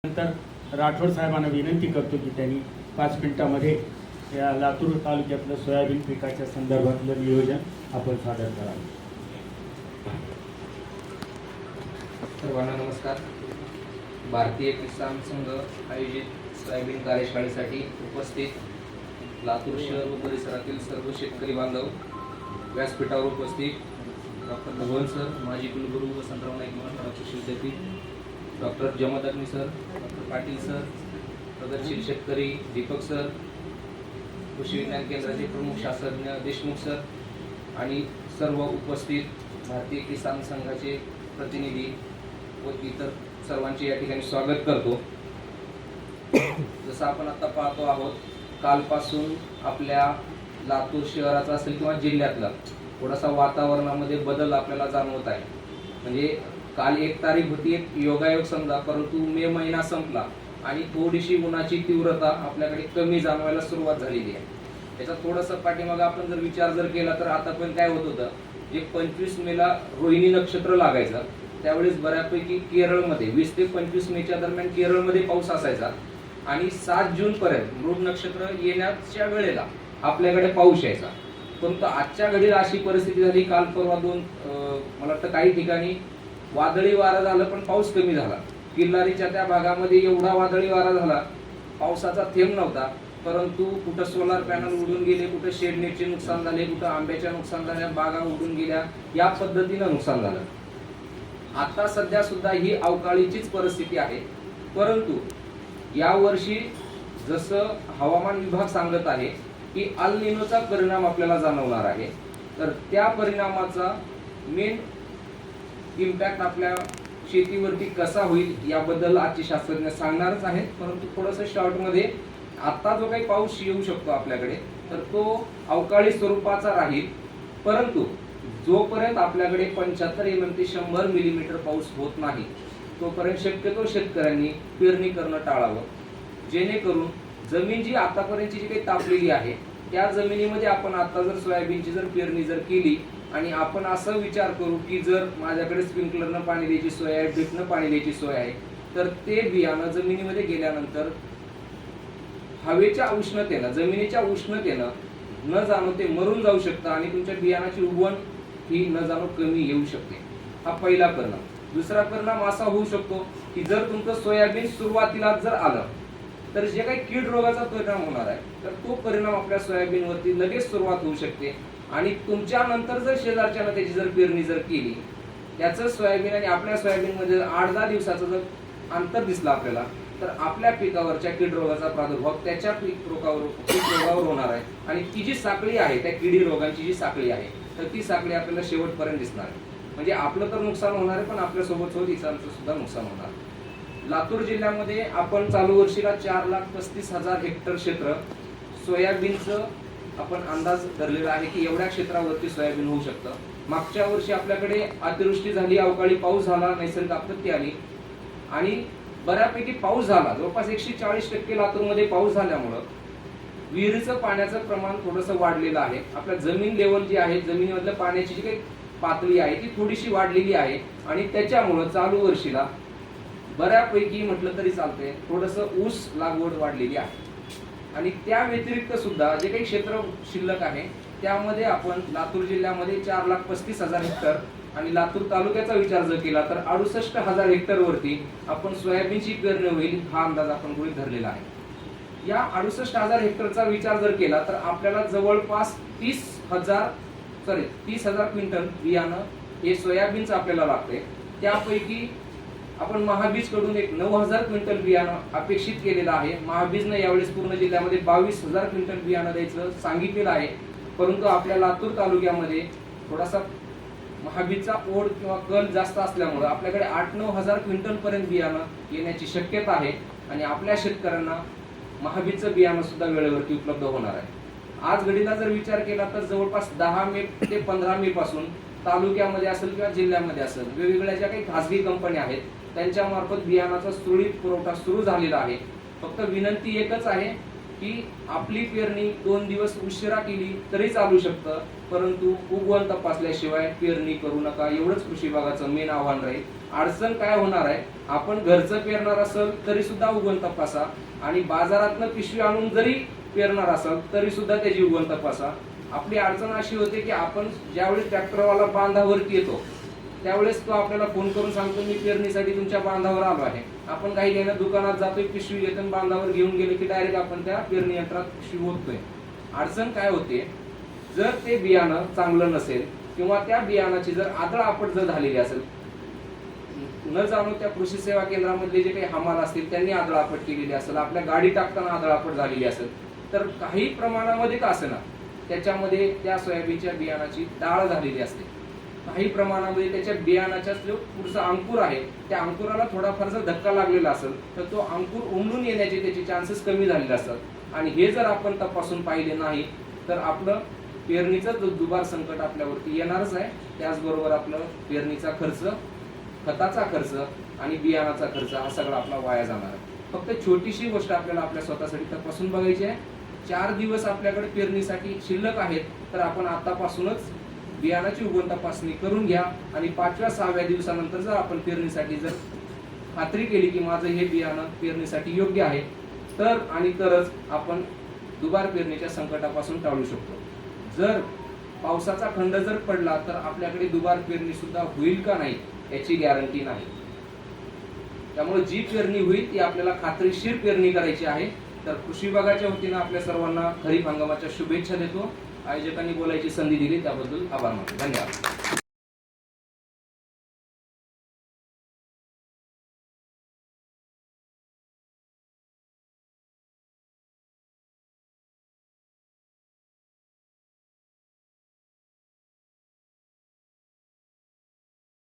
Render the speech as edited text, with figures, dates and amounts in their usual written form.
नंतर राठोड साहेबांना विनंती करतो की त्यांनी 5 मिनिटांमध्ये या लातूर तालुक्यातलं सोयाबीन पिकाच्या संदर्भातलं नियोजन आपण सादर करावे. सर्वांना नमस्कार. भारतीय किसान संघ आयोजित सोयाबीन कार्यशाळेसाठी उपस्थित लातूर शहर व परिसरातील सर्व शेतकरी बांधव, व्यासपीठावर उपस्थित डॉक्टर भगवंत सर, माजी कुलगुरू वसंतराव नाईक मराठवाडा कृषी विद्यापीठ, डॉक्टर जमात अग्नी सर, डॉक्टर पाटील सर, प्रगतशील शेतकरी दीपक सर, कृषी विज्ञान केंद्राचे प्रमुख शास्त्रज्ञ देशमुख सर आणि सर्व उपस्थित भारतीय किसान संघाचे प्रतिनिधी व इतर सर्वांचे या ठिकाणी स्वागत करतो. जसं आपण आता पाहतो आहोत, कालपासून आपल्या लातूर शहराचा असेल किंवा जिल्ह्यातला थोडासा वातावरणामध्ये बदल आपल्याला जाणवत आहे. म्हणजे काल 1 तारीख होती, एक योगायोग समजा, परंतु मे महिना संपला आणि थोडीशी उन्हाची तीव्रता आपल्याकडे कमी जाणवायला सुरुवात झालेली आहे. याचा थोडासा पाठीमागे आपण जर विचार केला तर आता पण काय होत होतं, जे 25 मेला रोहिणी नक्षत्र लागायचं त्यावेळेस बऱ्यापैकी केरळमध्ये 20 ते 25 मेच्या दरम्यान केरळमध्ये पाऊस असायचा आणि 7 जून पर्यंत मृग नक्षत्र येण्याच्या वेळेला आपल्याकडे पाऊस यायचा. परंतु आजच्या घडीला अशी परिस्थिती झाली, काल परवा मला वाटतं काही ठिकाणी वादळी वारा झालं पण पाऊस कमी झाला. किल्लारीच्या त्या भागामध्ये एवढा वादळी वारा झाला, पावसाचा थेंब नव्हता. परंतु कुठं सोलार पॅनल उडून गेले, कुठं शेडनेटचे नुकसान झाले, कुठं आंब्याच्या नुकसान झाल्या, बागा उडून गेल्या, या पद्धतीनं नुकसान झालं. आता सध्या सुद्धा ही अवकाळीचीच परिस्थिती आहे. परंतु यावर्षी जसं हवामान विभाग सांगत आहे की अल निनोचा परिणाम आपल्याला जाणवणार आहे, तर त्या परिणामाचा मेन इम्पॅक्ट आपल्या शेतीवरती कसा होईल याबद्दल आजचे शास्त्रज्ञ सांगणारच आहेत. परंतु थोडंसं शॉर्टमध्ये, आता जो काही पाऊस येऊ शकतो आपल्याकडे तर तो अवकाळी स्वरूपाचा राहील. परंतु जोपर्यंत आपल्याकडे 75 mm ते 100 मिलीमीटर पाऊस होत नाही तोपर्यंत शक्यतो शेतकऱ्यांनी पेरणी करणं टाळावं, जेणेकरून जमीन जी आतापर्यंतची जी काही तापलेली आहे त्या जमिनीमध्ये आपण आता जर सोयाबीनची पेरणी केली आणि आपण असं विचार करू की जर माझ्याकडे स्प्रिंकलरनं पाणी द्यायची सोय आहे, ड्रिपनं पाणी द्यायची सोय आहे, तर ते बियाणं जमिनीमध्ये गेल्यानंतर हवेच्या उष्णतेनं, जमिनीच्या उष्णतेनं न जाणू ते मरून जाऊ शकतं आणि तुमच्या बियाणाची उगवण ही न जाणू कमी येऊ शकते. हा पहिला परिणाम. दुसरा परिणाम असा होऊ शकतो की जर तुमचं सोयाबीन सुरुवातीला जर आलं तर जे काही कीड रोगाचा परिणाम होणार आहे तर तो परिणाम आपल्या सोयाबीनवरती लगेच सुरुवात होऊ शकते आणि तुमच्या नंतर जर शेजारच्यानं त्याची पेरणी केली, त्याचं सोयाबीन आणि आपल्या सोयाबीनमध्ये 8-10 दिवसाचं जर अंतर दिसलं आपल्याला, तर आपल्या पिकावरच्या कीड रोगाचा प्रादुर्भाव त्याच्या पीक रोगावर होणार आहे आणि ती जी साखळी आहे, त्या किडी रोगांची जी साखळी आहे, तर ती साखळी आपल्याला शेवटपर्यंत दिसणार आहे. म्हणजे आपलं तर नुकसान होणार आहे, पण आपल्या सोबत इतरांचं सुद्धा नुकसान होणार. लातूर जिल्ह्यामध्ये आपण चालू वर्षीला 4,35,000 हेक्टर क्षेत्र सोयाबीनचं आपण अंदाज धरलेला आहे की एवढ्या क्षेत्रावरती सोयाबीन होऊ शकतं. मागच्या वर्षी आपल्याकडे अतिवृष्टी झाली, अवकाळी पाऊस झाला, नैसर्गिक आपत्ती आली आणि बऱ्यापैकी पाऊस झाला. जवळपास 140% लातूरमध्ये पाऊस झाल्यामुळं विहिरीचं पाण्याचं प्रमाण थोडंसं वाढलेलं आहे. आपल्या जमीन लेवल जी आहे, जमिनीमधल्या पाण्याची जी काही पातळी आहे ती थोडीशी वाढलेली आहे आणि त्याच्यामुळं चालू वर्षीला बऱ्यापैकी म्हटलं तरी चालतंय थोडंसं ऊस लागवड वाढलेली आहे. आणि त्या व्यतिरिक्त सुद्धा जे काही क्षेत्र शिल्लक आहे त्यामध्ये आपण लातूर जिल्ह्यामध्ये 4,35,000 हेक्टर आणि लातूर तालुक्याचा विचार जर केला तर 68,000 हेक्टर वरती आपण सोयाबीनची पेरणी होईल हा अंदाज आपण गृहीत धरलेला आहे. या 68,000 हेक्टरचा विचार जर केला तर आपल्याला जवळपास 30,000 क्विंटल बियाणं हे सोयाबीनचं आपल्याला लागतंय. त्यापैकी आपण महाबीज कडून एक 9,000 क्विंटल बियाणं अपेक्षित केलेलं आहे. महाबीजनं यावेळेस पूर्ण जिल्ह्यामध्ये 22,000 क्विंटल बियाणं द्यायचं सांगितलेलं आहे. परंतु आपल्या लातूर तालुक्यामध्ये थोडासा महाबीजचा ओढ किंवा कल जास्त असल्यामुळे आपल्याकडे 8-9,000 क्विंटल पर्यंत बियाणं येण्याची शक्यता आहे आणि आपल्या शेतकऱ्यांना महाबीजचं बियाणं सुद्धा वेळेवरती उपलब्ध होणार आहे. आज घडीला जर विचार केला तर जवळपास 10 मे ते 15 मे पासून तालुक्यामध्ये असेल किंवा जिल्ह्यामध्ये असेल वेगवेगळ्या ज्या काही खासगी कंपन्या आहेत त्यांच्या मार्फत बियाणाचा सुरळीत पुरवठा सुरू झालेला आहे. फक्त विनंती एकच आहे की आपली पेरणी 2 दिवस उशिरा केली तरी चालू शकतं, परंतु उगवण तपासल्याशिवाय पेरणी करू नका. एवढंच कृषी विभागाचं मेन आव्हान राहील. अडचण काय होणार आहे, आपण घरचं पेरणार असेल तरी सुद्धा उगवण तपासा, आणि बाजारातनं पिशवी आणून जरी पेरणार असाल तरी सुद्धा त्याची उगवण तपासा. आपली अडचण अशी होते की आपण ज्यावेळेस ट्रॅक्टरवाला बांधावरती येतो त्यावेळेस तो आपल्याला फोन करून सांगतो मी पेरणीसाठी तुमच्या बांधावर आलो आहे. आपण काही घेणं दुकानात जातोय, पिशवी घेतो, बांधावर घेऊन गेले की डायरेक्ट आपण त्या पेरणी यंत्रात पिशवी ओततोय. अडचण काय होते, जर ते बियाणं चांगलं नसेल किंवा त्या बियाणाची जर आदळआपट जर झालेली असेल, न जाणून त्या कृषी सेवा केंद्रामधले जे काही हमाल असतील त्यांनी आदळआपट केलेली असेल, आपल्या गाडी टाकताना आदळआपट झालेली असेल, तर काही प्रमाणामध्ये का असेना त्याच्यामध्ये त्या सोयाबीनच्या बियाणाची डाळ झालेली असते. काही प्रमाणामध्ये त्याच्या बियाणाचा जो पुढचा अंकुर आहे त्या अंकुराला थोडाफार जर धक्का लागलेला असेल तर तो अंकुर उमलून येण्याचे त्याचे चान्सेस कमी झालेले असतात. आणि हे जर आपण तपासून पाहिले नाही तर आपलं पेरणीचं जो दुबार संकट आपल्यावरती येणारच आहे. त्याचबरोबर आपलं पेरणीचा खर्च, खताचा खर्च आणि बियाणाचा खर्च हा सगळा आपला वाया जाणार आहे. फक्त छोटीशी गोष्ट आपल्याला आपल्या स्वतःसाठी तपासून बघायची आहे. 4 दिवस आपल्याकडे पेरणीसाठी शिल्लक आहेत, तर आपण आतापासूनच बियाणाची उगवण तपासणी करून घ्या. आणि 5व्या-6व्या दिवसानंतर जर आपण पेरणीसाठी जर खात्री केली की माझं हे बियाणं पेरणीसाठी योग्य आहे, तर आणि तरच आपण दुबार पेरणीच्या संकटापासून टाळू शकतो. जर पावसाचा खंड जर पडला तर आपल्याकडे दुबार पेरणी सुद्धा होईल का नाही याची गॅरंटी नाही. त्यामुळे जी पेरणी होईल ती आपल्याला खात्रीशीर पेरणी करायची आहे. तर कृषी विभागाच्या वतीनं आपल्या सर्वांना खरीप हंगामाच्या शुभेच्छा देतो. आयोजकांनी बोलायची संधी दिली त्याबद्दल आभार मानतो. धन्यवाद.